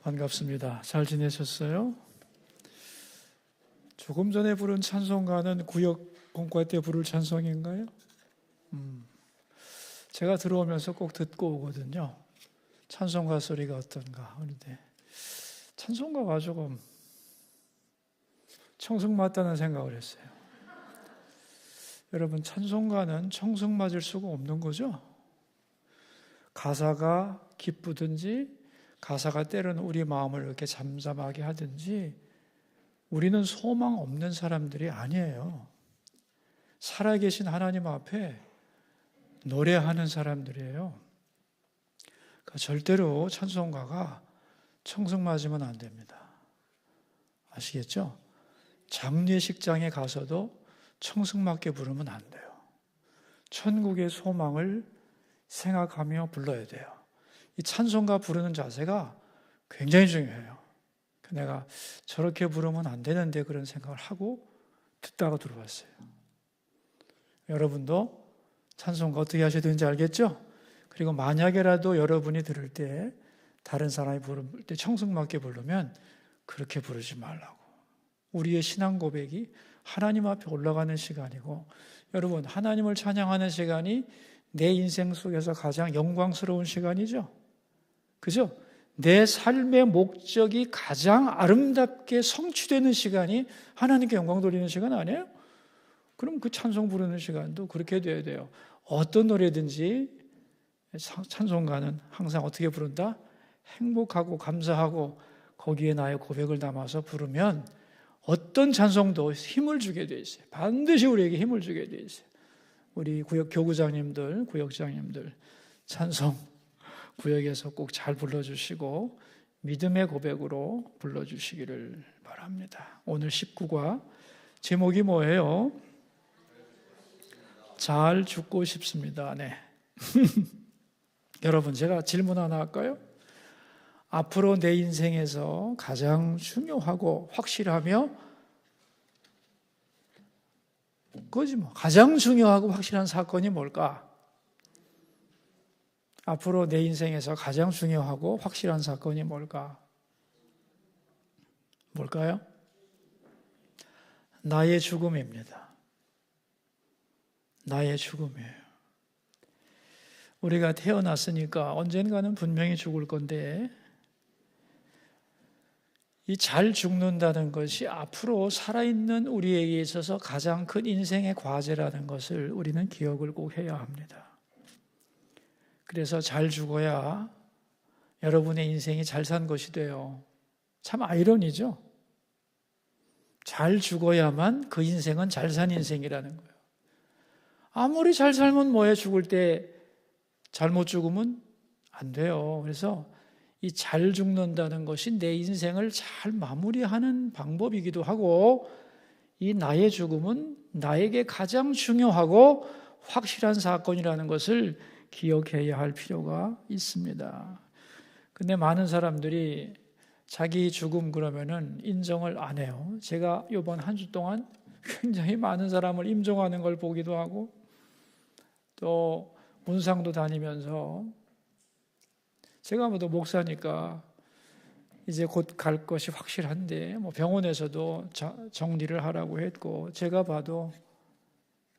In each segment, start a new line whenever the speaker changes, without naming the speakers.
반갑습니다. 잘 지내셨어요? 조금 전에 부른 찬송가는 구역 공과 때 부를 찬송인가요? 제가 들어오면서 꼭 듣고 오거든요. 찬송가 소리가 어떤가. 그런데 찬송가가 조금 청승맞다는 생각을 했어요. 여러분, 찬송가는 청승맞을 수가 없는 거죠? 가사가 기쁘든지 가사가 때로는 우리 마음을 이렇게 잠잠하게 하든지 우리는 소망 없는 사람들이 아니에요. 살아계신 하나님 앞에 노래하는 사람들이에요. 그러니까 절대로 찬송가가 청승맞으면 안 됩니다. 아시겠죠? 장례식장에 가서도 청승맞게 부르면 안 돼요. 천국의 소망을 생각하며 불러야 돼요. 이 찬송가 부르는 자세가 굉장히 중요해요. 내가 저렇게 부르면 안 되는데 그런 생각을 하고 듣다가 들어왔어요. 여러분도 찬송가 어떻게 하셔야 되는지 알겠죠? 그리고 만약에라도 여러분이 들을 때 다른 사람이 부를 때 청승맞게 부르면 그렇게 부르지 말라고. 우리의 신앙 고백이 하나님 앞에 올라가는 시간이고, 여러분, 하나님을 찬양하는 시간이 내 인생 속에서 가장 영광스러운 시간이죠. 그죠? 내 삶의 목적이 가장 아름답게 성취되는 시간이 하나님께 영광 돌리는 시간 아니에요? 그럼 그 찬송 부르는 시간도 그렇게 돼야 돼요. 어떤 노래든지 찬송가는 항상 어떻게 부른다? 행복하고 감사하고 거기에 나의 고백을 담아서 부르면 어떤 찬송도 힘을 주게 돼 있어요. 반드시 우리에게 힘을 주게 돼 있어요. 우리 구역 교구장님들, 구역장님들 찬송 구역에서 꼭 잘 불러주시고 믿음의 고백으로 불러주시기를 바랍니다. 오늘 19과 제목이 뭐예요? 잘 죽고 싶습니다. 네. 여러분, 제가 질문 하나 할까요? 앞으로 내 인생에서 가장 중요하고 확실하며 그거지 뭐. 가장 중요하고 확실한 사건이 뭘까? 앞으로 내 인생에서 가장 중요하고 확실한 사건이 뭘까? 뭘까요? 나의 죽음입니다. 나의 죽음이에요. 우리가 태어났으니까 언젠가는 분명히 죽을 건데 이 잘 죽는다는 것이 앞으로 살아있는 우리에게 있어서 가장 큰 인생의 과제라는 것을 우리는 기억을 꼭 해야 합니다. 그래서 잘 죽어야 여러분의 인생이 잘 산 것이 돼요. 참 아이러니죠? 잘 죽어야만 그 인생은 잘 산 인생이라는 거예요. 아무리 잘 살면 뭐해, 죽을 때 잘못 죽으면 안 돼요. 그래서 이 잘 죽는다는 것이 내 인생을 잘 마무리하는 방법이기도 하고, 이 나의 죽음은 나에게 가장 중요하고 확실한 사건이라는 것을 기억해야 할 필요가 있습니다. 근데 많은 사람들이 자기 죽음 그러면은 인정을 안 해요. 제가 이번 한 주 동안 굉장히 많은 사람을 임종하는 걸 보기도 하고, 또 문상도 다니면서 제가 뭐 목사니까 이제 곧 갈 것이 확실한데 뭐 병원에서도 정리를 하라고 했고, 제가 봐도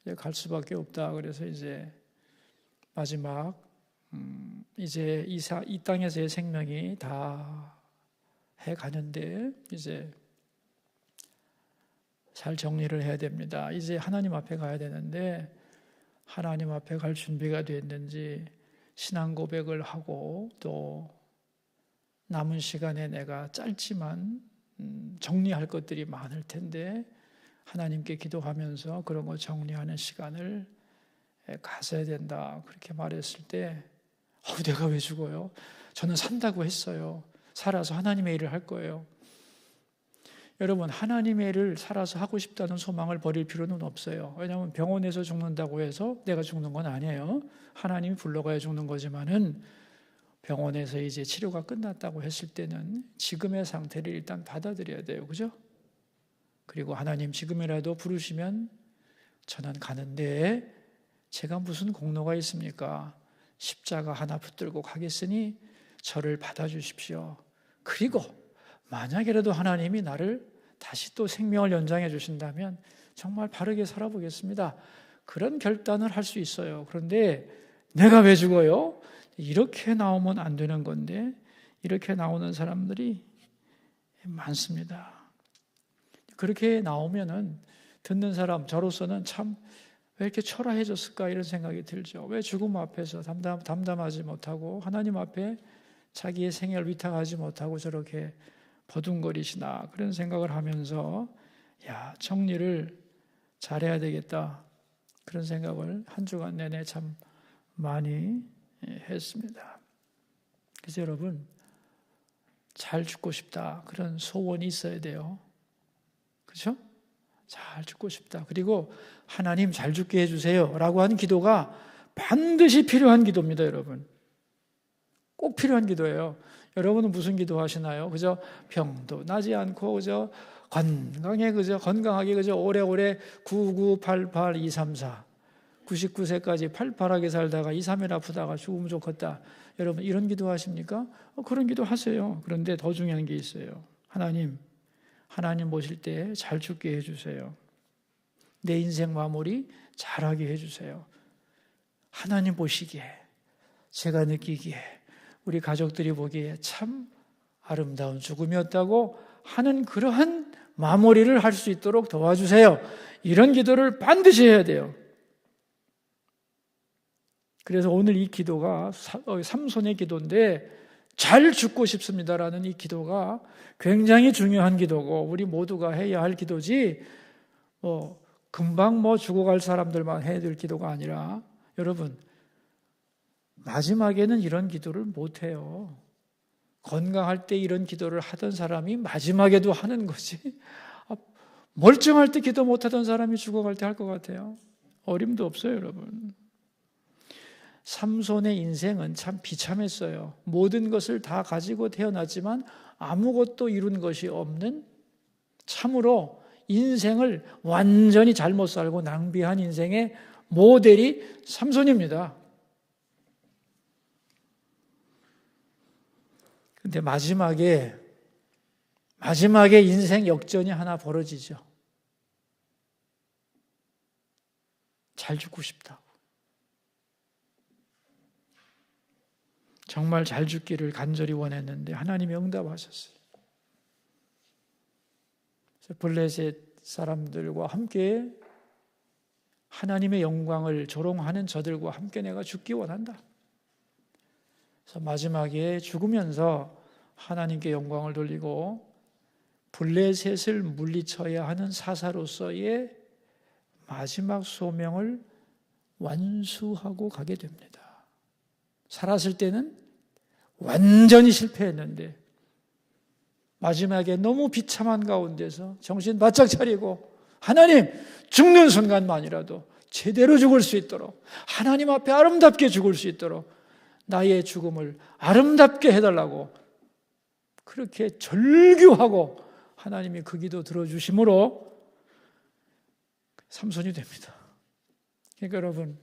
이제 갈 수밖에 없다. 그래서 이제 마지막 이제 이 땅에서의 생명이 다 해가는데 이제 잘 정리를 해야 됩니다. 이제 하나님 앞에 가야 되는데 하나님 앞에 갈 준비가 됐는지 신앙 고백을 하고, 또 남은 시간에 내가 짧지만 정리할 것들이 많을 텐데 하나님께 기도하면서 그런 거 정리하는 시간을 가져야 된다. 그렇게 말했을 때 내가 왜 죽어요? 저는 산다고 했어요. 살아서 하나님의 일을 할 거예요. 여러분, 하나님의 일을 살아서 하고 싶다는 소망을 버릴 필요는 없어요. 왜냐하면 병원에서 죽는다고 해서 내가 죽는 건 아니에요. 하나님이 불러가야 죽는 거지만은 병원에서 이제 치료가 끝났다고 했을 때는 지금의 상태를 일단 받아들여야 돼요. 그죠? 그리고 하나님 지금이라도 부르시면 저는 가는데 제가 무슨 공로가 있습니까? 십자가 하나 붙들고 가겠으니 저를 받아주십시오. 그리고 만약이라도 하나님이 나를 다시 또 생명을 연장해 주신다면 정말 바르게 살아보겠습니다. 그런 결단을 할 수 있어요. 그런데 내가 왜 죽어요? 이렇게 나오면 안 되는 건데 이렇게 나오는 사람들이 많습니다. 그렇게 나오면은 듣는 사람 저로서는 참 왜 이렇게 초라해졌을까 이런 생각이 들죠. 왜 죽음 앞에서 담담하지 못하고 하나님 앞에 자기의 생애를 위탁하지 못하고 저렇게 버둥거리시나 그런 생각을 하면서 정리를 잘해야 되겠다 그런 생각을 한 주간 내내 참 많이 했습니다. 그래서 여러분 잘 죽고 싶다 그런 소원이 있어야 돼요. 그렇죠? 잘 죽고 싶다. 그리고 하나님 잘 죽게 해주세요 라고 하는 기도가 반드시 필요한 기도입니다. 여러분 꼭 필요한 기도예요. 여러분은 무슨 기도 하시나요? 그저 병도 나지 않고 그저 건강하게 그저 오래오래 9988234 99세까지 팔팔하게 살다가 2, 3일 아프다가 죽으면 좋겠다. 여러분 이런 기도 하십니까? 그런 기도 하세요. 그런데 더 중요한 게 있어요. 하나님 보실 때 잘 죽게 해주세요. 내 인생 마무리 잘하게 해주세요. 하나님 보시기에 제가 느끼기에 우리 가족들이 보기에 참 아름다운 죽음이었다고 하는 그러한 마무리를 할 수 있도록 도와주세요. 이런 기도를 반드시 해야 돼요. 그래서 오늘 이 기도가 삼손의 기도인데 잘 죽고 싶습니다라는 이 기도가 굉장히 중요한 기도고 우리 모두가 해야 할 기도지 금방 죽어갈 사람들만 해야 될 기도가 아니라 여러분 마지막에는 이런 기도를 못해요. 건강할 때 이런 기도를 하던 사람이 마지막에도 하는 거지 멀쩡할 때 기도 못하던 사람이 죽어갈 때 할 것 같아요. 어림도 없어요. 여러분 삼손의 인생은 참 비참했어요. 모든 것을 다 가지고 태어났지만 아무것도 이룬 것이 없는 참으로 인생을 완전히 잘못 살고 낭비한 인생의 모델이 삼손입니다. 근데 마지막에 인생 역전이 하나 벌어지죠. 잘 죽고 싶다고. 정말 잘 죽기를 간절히 원했는데 하나님이 응답하셨어요. 블레셋 사람들과 함께 하나님의 영광을 조롱하는 저들과 함께 내가 죽기 원한다. 그래서 마지막에 죽으면서 하나님께 영광을 돌리고 블레셋을 물리쳐야 하는 사사로서의 마지막 소명을 완수하고 가게 됩니다. 살았을 때는 완전히 실패했는데 마지막에 너무 비참한 가운데서 정신 바짝 차리고 하나님 죽는 순간만이라도 제대로 죽을 수 있도록 하나님 앞에 아름답게 죽을 수 있도록 나의 죽음을 아름답게 해달라고 그렇게 절규하고 하나님이 그 기도 들어주심으로 삼손이 됩니다. 그러니까 여러분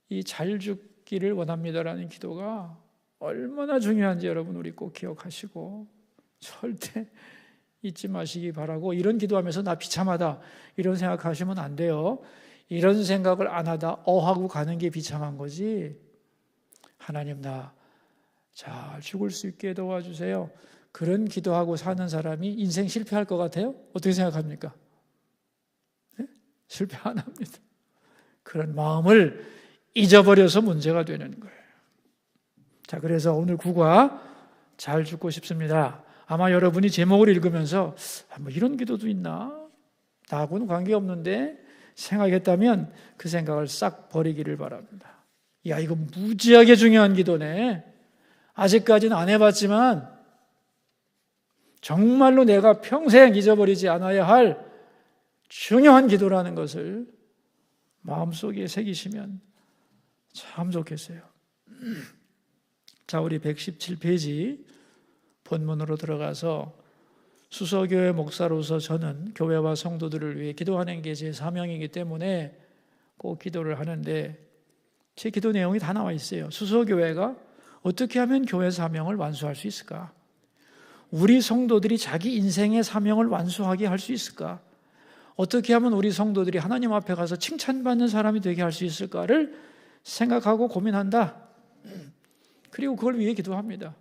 이 잘 죽기를 원합니다라는 기도가 얼마나 중요한지 여러분 우리 꼭 기억하시고 절대 잊지 마시기 바라고 이런 기도하면서 나 비참하다 이런 생각하시면 안 돼요. 이런 생각을 안 하다 하고 가는 게 비참한 거지 하나님 나 잘 죽을 수 있게 도와주세요. 그런 기도하고 사는 사람이 인생 실패할 것 같아요? 어떻게 생각합니까? 네? 실패 안 합니다. 그런 마음을 잊어버려서 문제가 되는 거예요. 자, 그래서 오늘 구가 잘 죽고 싶습니다. 아마 여러분이 제목을 읽으면서 이런 기도도 있나? 나하고는 관계없는데 생각했다면 그 생각을 싹 버리기를 바랍니다. 야, 이거 무지하게 중요한 기도네. 아직까지는 안 해봤지만 정말로 내가 평생 잊어버리지 않아야 할 중요한 기도라는 것을 마음속에 새기시면 참 좋겠어요. 자, 우리 117페이지 본문으로 들어가서 수서교회 목사로서 저는 교회와 성도들을 위해 기도하는 게 제 사명이기 때문에 꼭 기도를 하는데 제 기도 내용이 다 나와 있어요. 수서교회가 어떻게 하면 교회 사명을 완수할 수 있을까? 우리 성도들이 자기 인생의 사명을 완수하게 할 수 있을까? 어떻게 하면 우리 성도들이 하나님 앞에 가서 칭찬받는 사람이 되게 할 수 있을까를 생각하고 고민한다. 그리고 그걸 위해 기도합니다.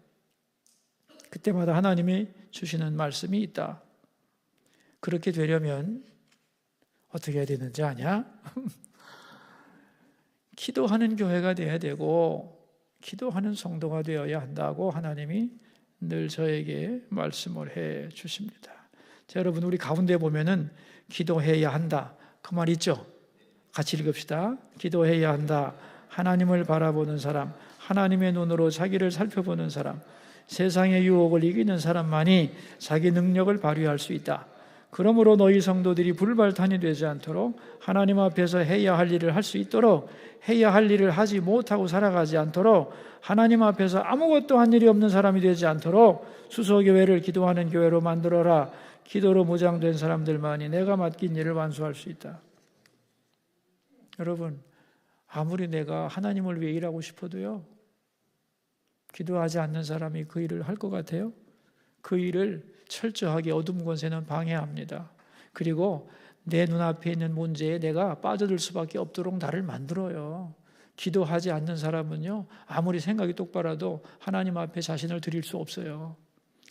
그때마다 하나님이 주시는 말씀이 있다. 그렇게 되려면 어떻게 해야 되는지 아냐? 기도하는 교회가 되어야 되고 기도하는 성도가 되어야 한다고 하나님이 늘 저에게 말씀을 해 주십니다. 자, 여러분, 우리 가운데 보면은 기도해야 한다, 그 말 있죠? 같이 읽읍시다. 기도해야 한다. 하나님을 바라보는 사람, 하나님의 눈으로 자기를 살펴보는 사람, 세상의 유혹을 이기는 사람만이 자기 능력을 발휘할 수 있다. 그러므로 너희 성도들이 불발탄이 되지 않도록 하나님 앞에서 해야 할 일을 할 수 있도록, 해야 할 일을 하지 못하고 살아가지 않도록, 하나님 앞에서 아무것도 한 일이 없는 사람이 되지 않도록 수소교회를 기도하는 교회로 만들어라. 기도로 무장된 사람들만이 내가 맡긴 일을 완수할 수 있다. 여러분, 아무리 내가 하나님을 위해 일하고 싶어도요, 기도하지 않는 사람이 그 일을 할 것 같아요? 그 일을 철저하게 어둠 권세는 방해합니다. 그리고 내 눈앞에 있는 문제에 내가 빠져들 수밖에 없도록 나를 만들어요. 기도하지 않는 사람은요, 아무리 생각이 똑바라도 하나님 앞에 자신을 드릴 수 없어요.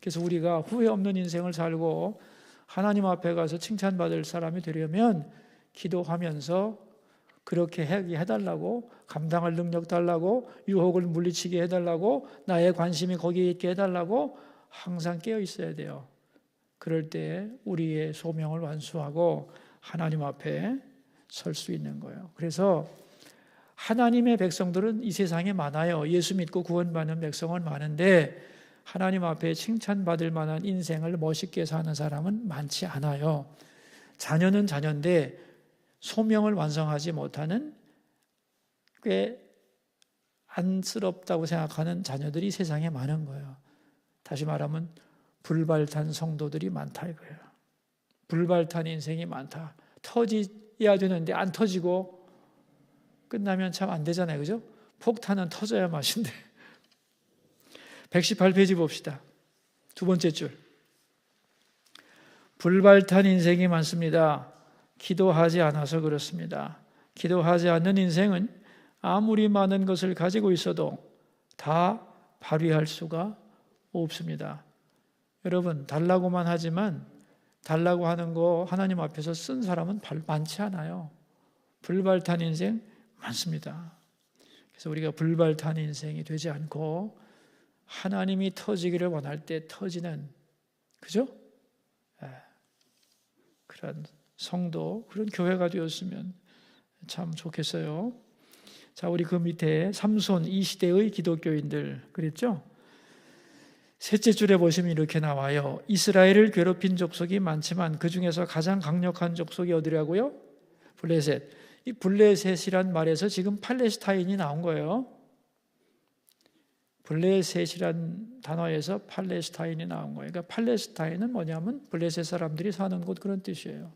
그래서 우리가 후회 없는 인생을 살고 하나님 앞에 가서 칭찬받을 사람이 되려면 기도하면서 그렇게 해달라고, 감당할 능력 달라고, 유혹을 물리치게 해달라고, 나의 관심이 거기에 있게 해달라고 항상 깨어 있어야 돼요. 그럴 때 우리의 소명을 완수하고 하나님 앞에 설 수 있는 거예요. 그래서 하나님의 백성들은 이 세상에 많아요. 예수 믿고 구원받는 백성은 많은데 하나님 앞에 칭찬받을 만한 인생을 멋있게 사는 사람은 많지 않아요. 자녀는 자녀인데 소명을 완성하지 못하는, 꽤 안쓰럽다고 생각하는 자녀들이 세상에 많은 거예요. 다시 말하면 불발탄 성도들이 많다 이거예요. 불발탄 인생이 많다. 터져야 되는데 안 터지고 끝나면 참 안 되잖아요. 그죠? 폭탄은 터져야 맛인데. 118페이지 봅시다. 두 번째 줄. 불발탄 인생이 많습니다. 기도하지 않아서 그렇습니다. 기도하지 않는 인생은 아무리 많은 것을 가지고 있어도 다 발휘할 수가 없습니다. 여러분, 달라고만 하지만 달라고 하는 거 하나님 앞에서 쓴 사람은 많지 않아요. 불발탄 인생 많습니다. 그래서 우리가 불발탄 인생이 되지 않고 하나님이 터지기를 원할 때 터지는, 그죠? 그런 성도, 그런 교회가 되었으면 참 좋겠어요. 자, 우리 그 밑에 삼손, 이 시대의 기독교인들 그랬죠? 셋째 줄에 보시면 이렇게 나와요. 이스라엘을 괴롭힌 족속이 많지만 그 중에서 가장 강력한 족속이 어디라고요? 블레셋. 이 블레셋이란 말에서 지금 팔레스타인이 나온 거예요. 블레셋이란 단어에서 팔레스타인이 나온 거예요. 그러니까 팔레스타인은 뭐냐면 블레셋 사람들이 사는 곳, 그런 뜻이에요.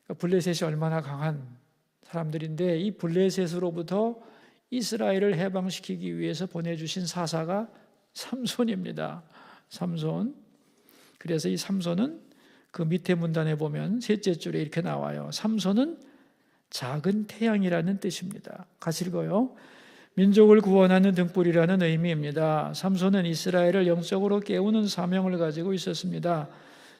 그러니까 블레셋이 얼마나 강한 사람들인데 이 블레셋으로부터 이스라엘을 해방시키기 위해서 보내주신 사사가 삼손입니다. 삼손. 그래서 이 삼손은 그 밑에 문단에 보면 셋째 줄에 이렇게 나와요. 삼손은 작은 태양이라는 뜻입니다. 같이 읽어요. 민족을 구원하는 등불이라는 의미입니다. 삼손은 이스라엘을 영적으로 깨우는 사명을 가지고 있었습니다.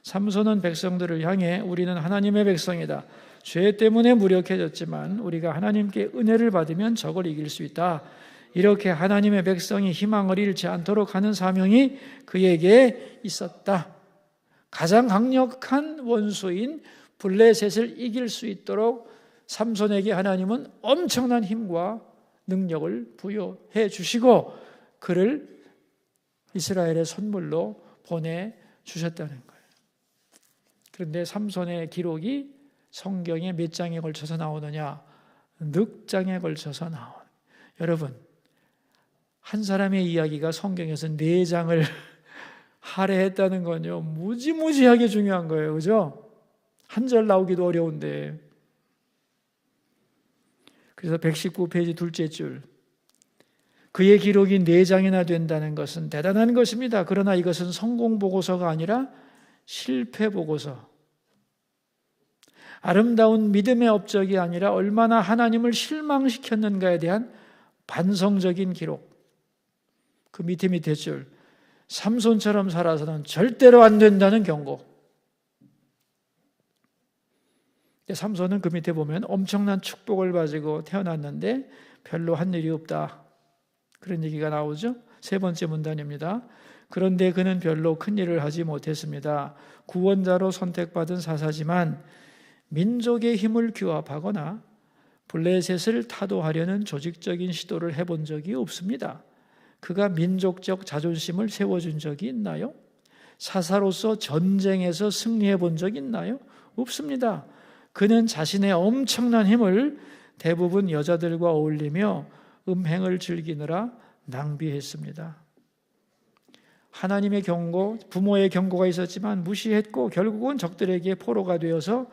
삼손은 백성들을 향해 우리는 하나님의 백성이다. 죄 때문에 무력해졌지만 우리가 하나님께 은혜를 받으면 적을 이길 수 있다. 이렇게 하나님의 백성이 희망을 잃지 않도록 하는 사명이 그에게 있었다. 가장 강력한 원수인 블레셋을 이길 수 있도록 삼손에게 하나님은 엄청난 힘과 능력을 부여해 주시고 그를 이스라엘의 선물로 보내주셨다는 거예요. 그런데 삼손의 기록이 성경에 몇 장에 걸쳐서 나오느냐? 넉 장에 걸쳐서 나온. 여러분, 한 사람의 이야기가 성경에서 4장을 할애했다는 건요, 무지무지하게 중요한 거예요. 그죠? 한 절 나오기도 어려운데. 그래서 119페이지 둘째 줄. 그의 기록이 4장이나 된다는 것은 대단한 것입니다. 그러나 이것은 성공 보고서가 아니라 실패 보고서, 아름다운 믿음의 업적이 아니라 얼마나 하나님을 실망시켰는가에 대한 반성적인 기록. 그 밑에 줄, 삼손처럼 살아서는 절대로 안 된다는 경고. 삼손은 그 밑에 보면 엄청난 축복을 가지고 태어났는데 별로 한 일이 없다, 그런 얘기가 나오죠. 3번째 문단입니다. 그런데 그는 별로 큰 일을 하지 못했습니다. 구원자로 선택받은 사사지만 민족의 힘을 규합하거나 블레셋을 타도하려는 조직적인 시도를 해본 적이 없습니다. 그가 민족적 자존심을 세워준 적이 있나요? 사사로서 전쟁에서 승리해 본 적이 있나요? 없습니다. 그는 자신의 엄청난 힘을 대부분 여자들과 어울리며 음행을 즐기느라 낭비했습니다. 하나님의 경고, 부모의 경고가 있었지만 무시했고 결국은 적들에게 포로가 되어서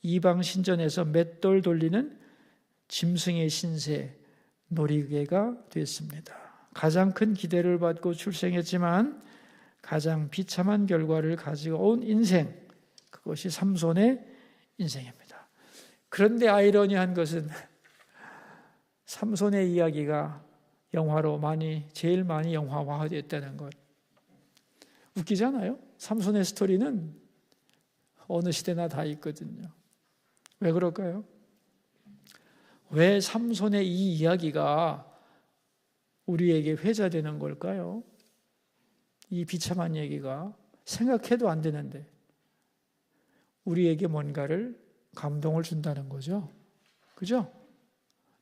이방 신전에서 맷돌 돌리는 짐승의 신세, 놀이개가 됐습니다. 가장 큰 기대를 받고 출생했지만 가장 비참한 결과를 가지고 온 인생, 그것이 삼손의 인생입니다. 그런데 아이러니한 것은 삼손의 이야기가 영화로 제일 많이 영화화됐다는 것. 웃기잖아요? 삼손의 스토리는 어느 시대나 다 있거든요. 왜 그럴까요? 왜 삼손의 이 이야기가 우리에게 회자되는 걸까요? 이 비참한 얘기가 생각해도 안 되는데 우리에게 뭔가를 감동을 준다는 거죠. 그죠?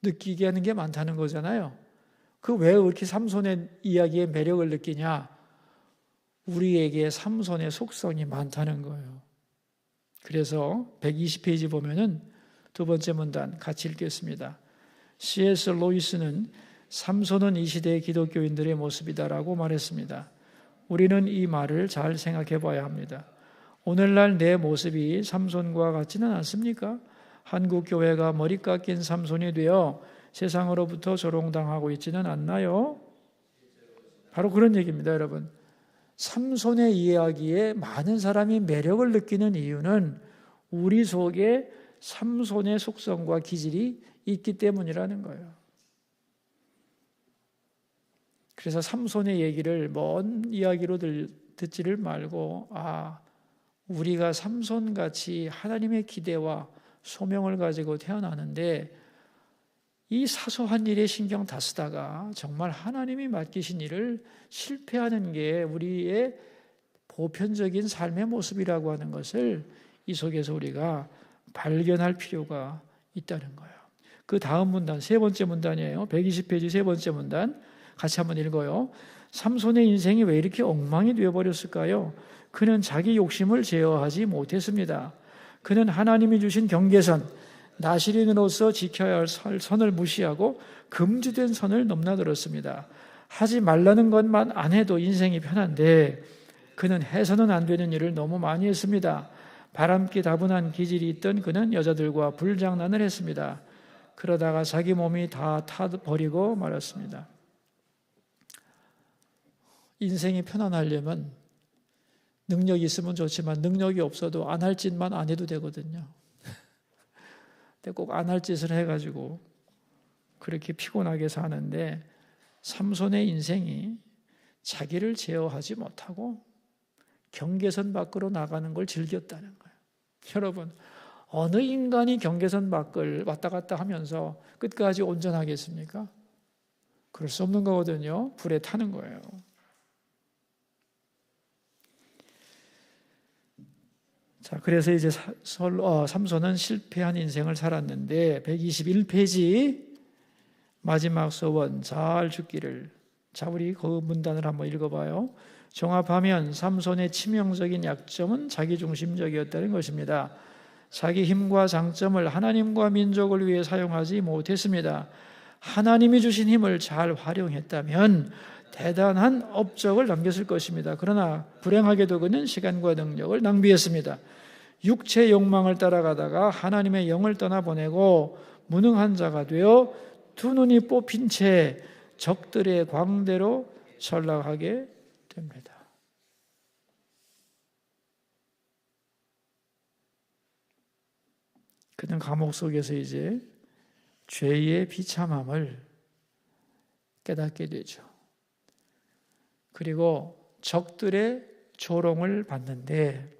느끼게 하는 게 많다는 거잖아요. 그 왜 그렇게 삼손의 이야기에 매력을 느끼냐? 우리에게 삼손의 속성이 많다는 거예요. 그래서 120페이지 보면은 2번째 문단 같이 읽겠습니다. C.S. 로이스는 삼손은 이 시대의 기독교인들의 모습이다라고 말했습니다. 우리는 이 말을 잘 생각해 봐야 합니다. 오늘날 내 모습이 삼손과 같지는 않습니까? 한국 교회가 머리 깎인 삼손이 되어 세상으로부터 조롱당하고 있지는 않나요? 바로 그런 얘기입니다, 여러분. 삼손의 이야기에 많은 사람이 매력을 느끼는 이유는 우리 속에 삼손의 속성과 기질이 있기 때문이라는 거예요. 그래서 삼손의 얘기를 먼 이야기로 듣지를 말고 우리가 삼손같이 하나님의 기대와 소명을 가지고 태어나는데 이 사소한 일에 신경 다 쓰다가 정말 하나님이 맡기신 일을 실패하는 게 우리의 보편적인 삶의 모습이라고 하는 것을 이 속에서 우리가 발견할 필요가 있다는 거예요. 그 다음 문단, 3번째 문단이에요. 120페이지 3번째 문단 같이 한번 읽어요. 삼손의 인생이 왜 이렇게 엉망이 되어버렸을까요? 그는 자기 욕심을 제어하지 못했습니다. 그는 하나님이 주신 경계선, 나시린으로서 지켜야 할 선을 무시하고 금지된 선을 넘나들었습니다. 하지 말라는 것만 안 해도 인생이 편한데 그는 해서는 안 되는 일을 너무 많이 했습니다. 바람기 다분한 기질이 있던 그는 여자들과 불장난을 했습니다. 그러다가 자기 몸이 다 타버리고 말았습니다. 인생이 편안하려면 능력이 있으면 좋지만 능력이 없어도 안 할 짓만 안 해도 되거든요. 근데 꼭 안 할 짓을 해가지고 그렇게 피곤하게 사는데 삼손의 인생이 자기를 제어하지 못하고 경계선 밖으로 나가는 걸 즐겼다는 거예요. 여러분, 어느 인간이 경계선 밖을 왔다 갔다 하면서 끝까지 온전하겠습니까? 그럴 수 없는 거거든요. 불에 타는 거예요. 자, 그래서 이제 삼손은 실패한 인생을 살았는데 121페이지 마지막 소원 잘 죽기를. 자, 우리 그 문단을 한번 읽어봐요. 종합하면 삼손의 치명적인 약점은 자기중심적이었다는 것입니다. 자기 힘과 장점을 하나님과 민족을 위해 사용하지 못했습니다. 하나님이 주신 힘을 잘 활용했다면 대단한 업적을 남겼을 것입니다. 그러나 불행하게도 그는 시간과 능력을 낭비했습니다. 육체의 욕망을 따라가다가 하나님의 영을 떠나보내고 무능한 자가 되어 두 눈이 뽑힌 채 적들의 광대로 전락하게 됩니다. 그는 감옥 속에서 이제 죄의 비참함을 깨닫게 되죠. 그리고 적들의 조롱을 받는데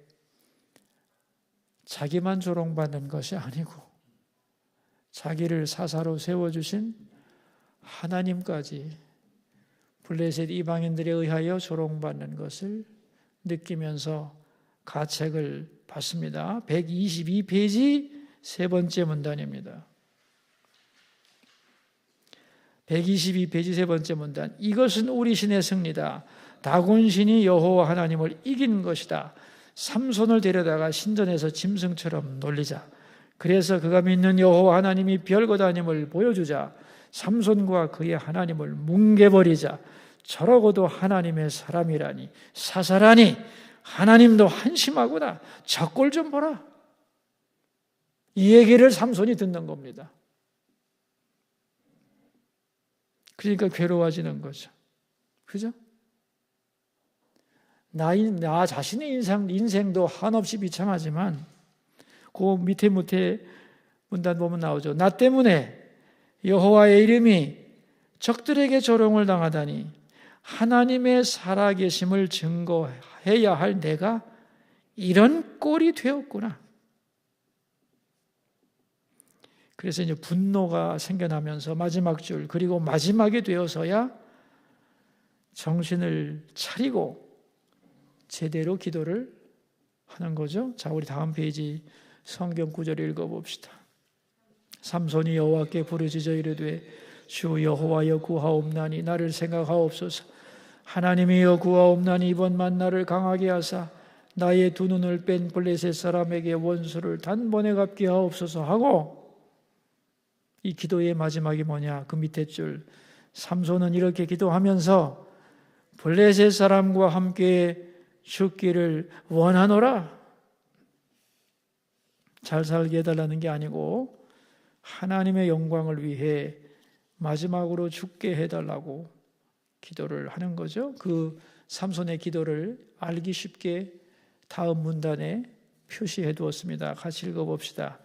자기만 조롱받는 것이 아니고 자기를 사사로 세워주신 하나님까지 블레셋 이방인들에 의하여 조롱받는 것을 느끼면서 가책을 받습니다. 122페이지 세 번째 문단입니다. 122페이지 세 번째 문단. 이것은 우리 신의 승리다. 다곤신이 여호와 하나님을 이긴 것이다. 삼손을 데려다가 신전에서 짐승처럼 놀리자. 그래서 그가 믿는 여호와 하나님이 별것 아님을 보여주자. 삼손과 그의 하나님을 뭉개버리자. 저러고도 하나님의 사람이라니 사사라니 하나님도 한심하구나. 저 꼴 좀 보라. 이 얘기를 삼손이 듣는 겁니다. 그러니까 괴로워지는 거죠. 그죠? 나 자신의 인생도 한없이 비참하지만 그 밑에 문단 보면 나오죠. 나 때문에 여호와의 이름이 적들에게 조롱을 당하다니 하나님의 살아계심을 증거해야 할 내가 이런 꼴이 되었구나. 그래서 이제 분노가 생겨나면서 마지막 줄, 그리고 마지막이 되어서야 정신을 차리고 제대로 기도를 하는 거죠. 자, 우리 다음 페이지 성경 구절을 읽어봅시다. 삼손이 여호와께 부르짖어 이르되 주 여호와여 구하옵나니 나를 생각하옵소서. 하나님이여 구하옵나니 이번만 나를 강하게 하사 나의 두 눈을 뺀 블레셋 사람에게 원수를 단번에 갚게 하옵소서 하고, 이 기도의 마지막이 뭐냐? 그 밑에 줄. 삼손은 이렇게 기도하면서 블레셋 사람과 함께 죽기를 원하노라. 잘 살게 해달라는 게 아니고 하나님의 영광을 위해 마지막으로 죽게 해달라고 기도를 하는 거죠. 그 삼손의 기도를 알기 쉽게 다음 문단에 표시해 두었습니다. 같이 읽어봅시다.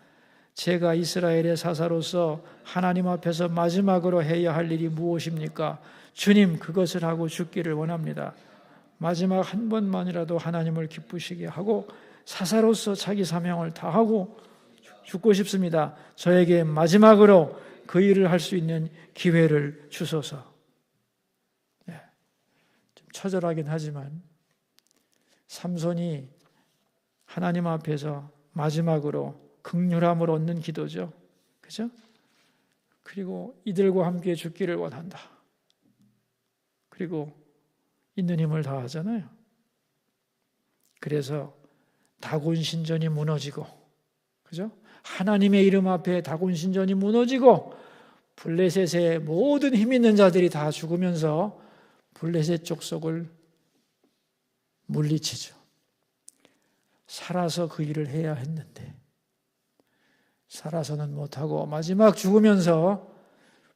제가 이스라엘의 사사로서 하나님 앞에서 마지막으로 해야 할 일이 무엇입니까? 주님, 그것을 하고 죽기를 원합니다. 마지막 한 번만이라도 하나님을 기쁘시게 하고 사사로서 자기 사명을 다하고 죽고 싶습니다. 저에게 마지막으로 그 일을 할 수 있는 기회를 주소서. 좀 처절하긴 하지만 삼손이 하나님 앞에서 마지막으로 긍휼함을 얻는 기도죠. 그죠? 그리고 이들과 함께 죽기를 원한다. 그리고 있는 힘을 다하잖아요. 그래서 다곤 신전이 무너지고, 그죠? 하나님의 이름 앞에 다곤 신전이 무너지고 블레셋의 모든 힘 있는 자들이 다 죽으면서 블레셋 족속을 물리치죠. 살아서 그 일을 해야 했는데 살아서는 못하고 마지막 죽으면서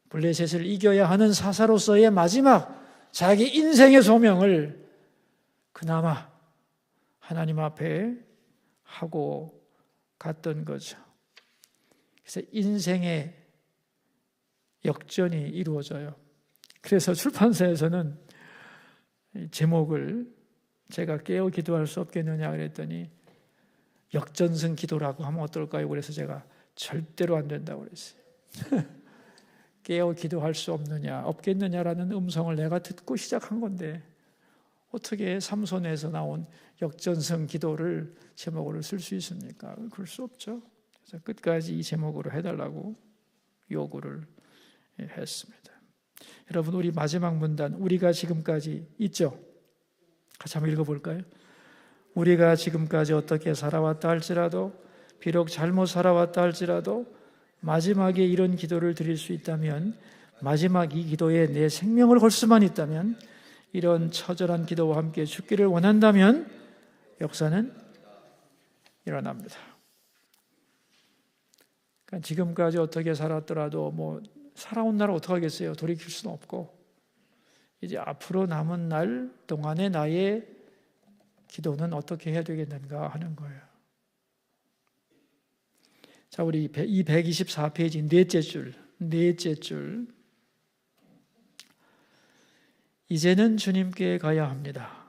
블레셋을 이겨야 하는 사사로서의 마지막 자기 인생의 소명을 그나마 하나님 앞에 하고 갔던 거죠. 그래서 인생의 역전이 이루어져요. 그래서 출판사에서는 제목을 제가 깨어 기도할 수 없겠느냐 그랬더니 역전승 기도라고 하면 어떨까요? 그래서 제가 절대로 안 된다고 그랬어요. 깨어 기도할 수 없겠느냐라는 음성을 내가 듣고 시작한 건데 어떻게 삼손에서 나온 역전승 기도를 제목으로 쓸 수 있습니까? 그럴 수 없죠. 그래서 끝까지 이 제목으로 해달라고 요구를 했습니다. 여러분, 우리 마지막 문단, 우리가 지금까지 있죠? 같이 한번 읽어볼까요? 우리가 지금까지 어떻게 살아왔다 할지라도, 비록 잘못 살아왔다 할지라도 마지막에 이런 기도를 드릴 수 있다면, 마지막 이 기도에 내 생명을 걸 수만 있다면, 이런 처절한 기도와 함께 죽기를 원한다면 역사는 일어납니다. 그러니까 지금까지 어떻게 살았더라도 살아온 나라 어떡하겠어요? 돌이킬 수는 없고, 이제 앞으로 남은 날 동안의 나의 기도는 어떻게 해야 되겠는가 하는 거예요. 자, 우리 이 124페이지 넷째 줄. 이제는 주님께 가야 합니다.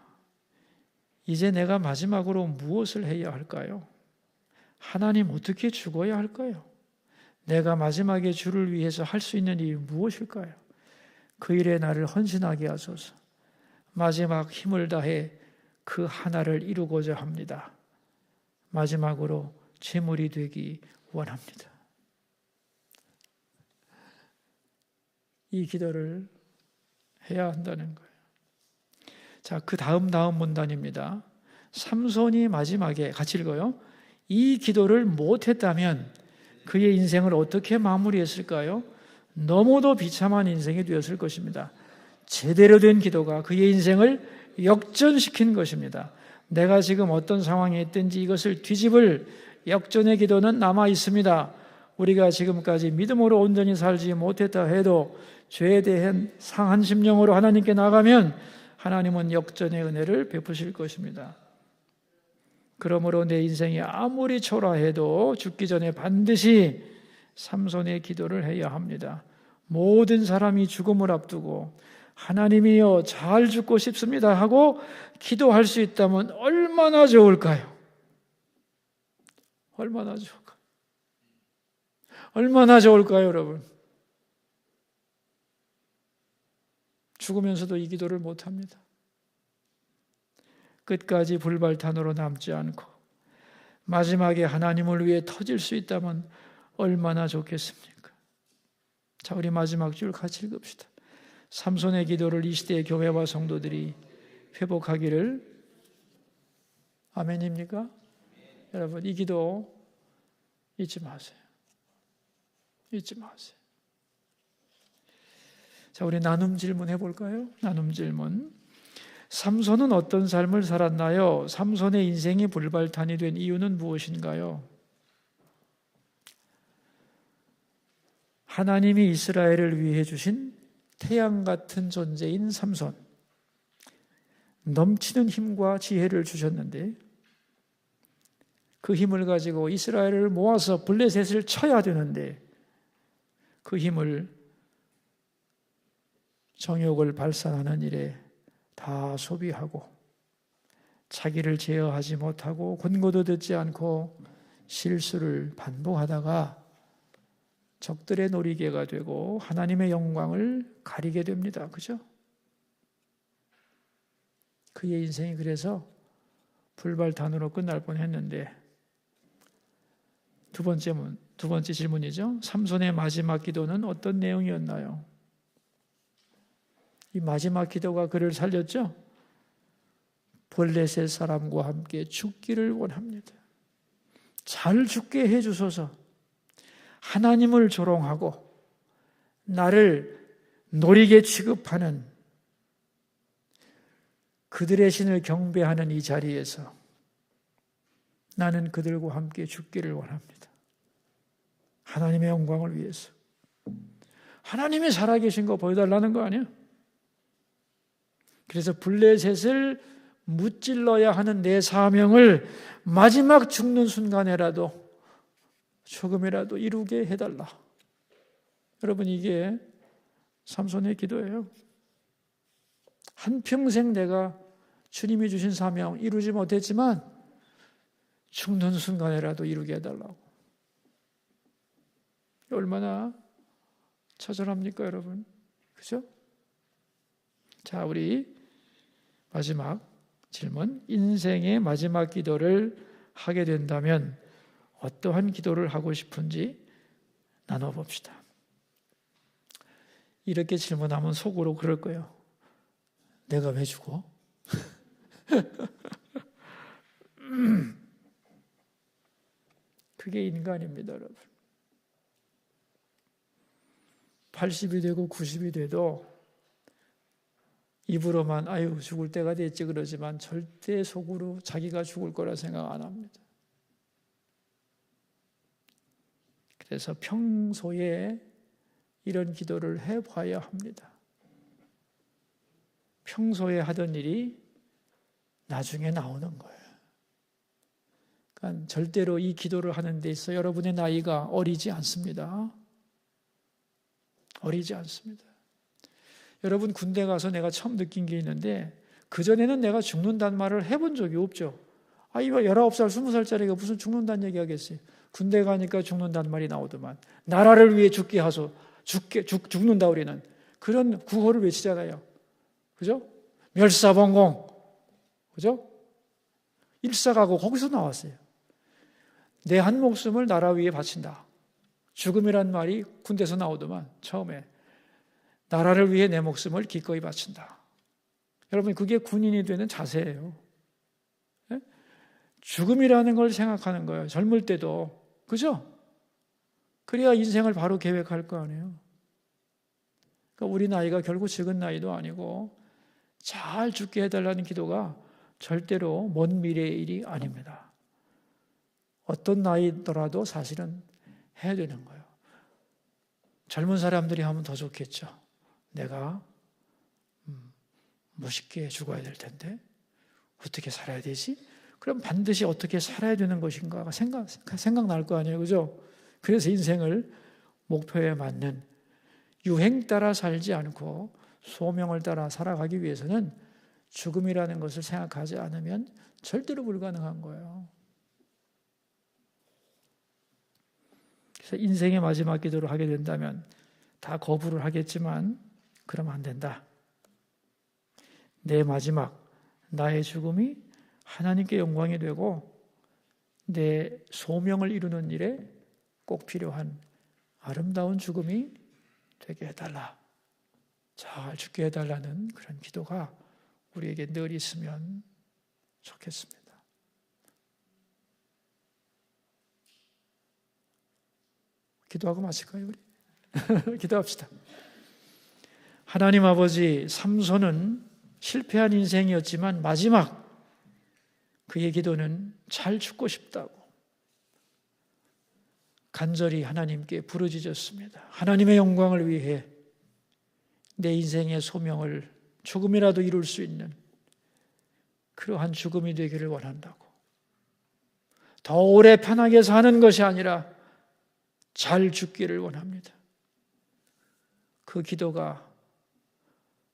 이제 내가 마지막으로 무엇을 해야 할까요? 하나님 어떻게 죽어야 할까요? 내가 마지막에 주를 위해서 할 수 있는 일이 무엇일까요? 그 일에 나를 헌신하게 하소서. 마지막 힘을 다해 그 하나를 이루고자 합니다. 마지막으로 제물이 되기 원합니다. 이 기도를 해야 한다는 거예요. 자, 그 다음 문단입니다. 삼손이 마지막에 같이 읽어요. 이 기도를 못했다면 그의 인생을 어떻게 마무리했을까요? 너무도 비참한 인생이 되었을 것입니다. 제대로 된 기도가 그의 인생을 역전시킨 것입니다. 내가 지금 어떤 상황에 있든지 이것을 뒤집을 역전의 기도는 남아 있습니다. 우리가 지금까지 믿음으로 온전히 살지 못했다 해도 죄에 대한 상한 심령으로 하나님께 나가면 하나님은 역전의 은혜를 베푸실 것입니다. 그러므로 내 인생이 아무리 초라해도 죽기 전에 반드시 삼손의 기도를 해야 합니다. 모든 사람이 죽음을 앞두고 하나님이여 잘 죽고 싶습니다 하고 기도할 수 있다면 얼마나 좋을까요? 얼마나 좋을까요? 얼마나 좋을까요, 여러분? 죽으면서도 이 기도를 못합니다. 끝까지 불발탄으로 남지 않고 마지막에 하나님을 위해 터질 수 있다면 얼마나 좋겠습니까? 자, 우리 마지막 줄 같이 읽읍시다. 삼손의 기도를 이 시대의 교회와 성도들이 회복하기를. 아멘입니까? 여러분, 이 기도 잊지 마세요. 잊지 마세요. 자, 우리 나눔 질문 해볼까요? 나눔 질문. 삼손은 어떤 삶을 살았나요? 삼손의 인생이 불발탄이 된 이유는 무엇인가요? 하나님이 이스라엘을 위해 주신 태양 같은 존재인 삼손. 넘치는 힘과 지혜를 주셨는데 그 힘을 가지고 이스라엘을 모아서 블레셋을 쳐야 되는데 그 힘을 정욕을 발산하는 일에 다 소비하고 자기를 제어하지 못하고 권고도 듣지 않고 실수를 반복하다가 적들의 놀이개가 되고 하나님의 영광을 가리게 됩니다. 그죠? 그의 인생이 그래서 불발탄으로 끝날 뻔했는데 두 번째 질문이죠. 삼손의 마지막 기도는 어떤 내용이었나요? 이 마지막 기도가 그를 살렸죠? 블레셋 사람과 함께 죽기를 원합니다. 잘 죽게 해주소서. 하나님을 조롱하고 나를 노리게 취급하는 그들의 신을 경배하는 이 자리에서 나는 그들과 함께 죽기를 원합니다. 하나님의 영광을 위해서. 하나님이 살아계신 거 보여달라는 거 아니에요? 그래서 블레셋을 무찔러야 하는 내 사명을 마지막 죽는 순간에라도 조금이라도 이루게 해달라. 여러분, 이게 삼손의 기도예요. 한평생 내가 주님이 주신 사명 이루지 못했지만 죽는 순간에라도 이루게 해달라고. 얼마나 처절합니까, 여러분? 그죠? 자, 우리 마지막 질문. 인생의 마지막 기도를 하게 된다면 어떠한 기도를 하고 싶은지 나눠봅시다. 이렇게 질문하면 속으로 그럴 거예요. 내가 왜 죽어? 그게 인간입니다, 여러분. 80이 되고 90이 돼도 입으로만 아유 죽을 때가 됐지 그러지만 절대 속으로 자기가 죽을 거라 생각 안 합니다. 그래서 평소에 이런 기도를 해봐야 합니다. 평소에 하던 일이 나중에 나오는 거예요. 그러니까 절대로 이 기도를 하는 데 있어 여러분의 나이가 어리지 않습니다. 어리지 않습니다. 여러분 군대 가서 내가 처음 느낀 게 있는데 그전에는 내가 죽는다는 말을 해본 적이 없죠. 이거 19살, 20살짜리가 무슨 죽는다는 얘기 하겠어요. 군대 가니까 죽는다는 말이 나오더만. 나라를 위해 죽게 하소. 죽는다 우리는. 그런 구호를 외치잖아요. 그죠? 멸사번공. 그죠? 일사가고 거기서 나왔어요. 내 한 목숨을 나라 위에 바친다. 죽음이란 말이 군대에서 나오더만 처음에. 나라를 위해 내 목숨을 기꺼이 바친다. 여러분 그게 군인이 되는 자세예요. 네? 죽음이라는 걸 생각하는 거예요. 젊을 때도. 그죠? 그래야 인생을 바로 계획할 거 아니에요. 그러니까 우리 나이가 결국 적은 나이도 아니고 잘 죽게 해달라는 기도가 절대로 먼 미래의 일이 아닙니다. 어떤 나이더라도 사실은 해야 되는 거예요. 젊은 사람들이 하면 더 좋겠죠. 내가 멋있게 죽어야 될 텐데 어떻게 살아야 되지? 그럼 반드시 어떻게 살아야 되는 것인가가 생각날 거 아니에요. 그죠? 그래서 인생을 목표에 맞는 유행 따라 살지 않고 소명을 따라 살아가기 위해서는 죽음이라는 것을 생각하지 않으면 절대로 불가능한 거예요. 그래서 인생의 마지막 기도를 하게 된다면 다 거부를 하겠지만 그러면 안 된다. 내 마지막, 나의 죽음이 하나님께 영광이 되고 내 소명을 이루는 일에 꼭 필요한 아름다운 죽음이 되게 해달라. 잘 죽게 해달라는 그런 기도가 우리에게 늘 있으면 좋겠습니다. 기도하고 마칠까요, 우리? 기도합시다. 하나님 아버지, 삼손은 실패한 인생이었지만 마지막 그의 기도는 잘 죽고 싶다고 간절히 하나님께 부르짖었습니다. 하나님의 영광을 위해 내 인생의 소명을 조금이라도 이룰 수 있는 그러한 죽음이 되기를 원한다고. 더 오래 편하게 사는 것이 아니라 잘 죽기를 원합니다. 그 기도가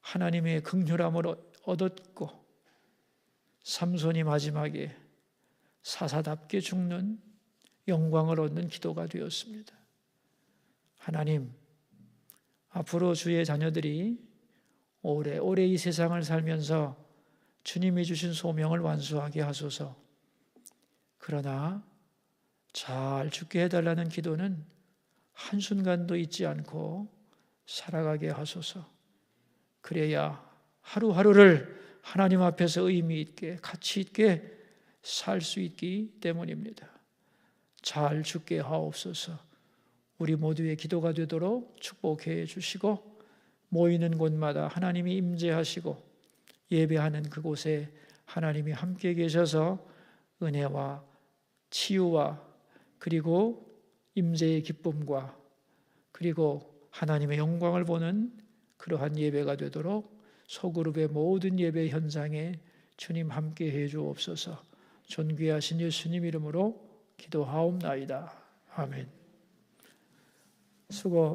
하나님의 긍휼함을 얻었고 삼손이 마지막에 사사답게 죽는 영광을 얻는 기도가 되었습니다. 하나님, 앞으로 주의 자녀들이 오래오래 이 세상을 살면서 주님이 주신 소명을 완수하게 하소서. 그러나 잘 죽게 해달라는 기도는 한순간도 잊지 않고 살아가게 하소서. 그래야 하루하루를 하나님 앞에서 의미 있게 가치 있게 살 수 있기 때문입니다. 잘 죽게 하옵소서. 우리 모두의 기도가 되도록 축복해 주시고 모이는 곳마다 하나님이 임재하시고 예배하는 그곳에 하나님이 함께 계셔서 은혜와 치유와 그리고 임재의 기쁨과 그리고 하나님의 영광을 보는 그러한 예배가 되도록 소그룹의 모든 예배 현장에 주님 함께 해 주옵소서. 존귀하신 예수님 이름으로 기도하옵나이다. 아멘. 수고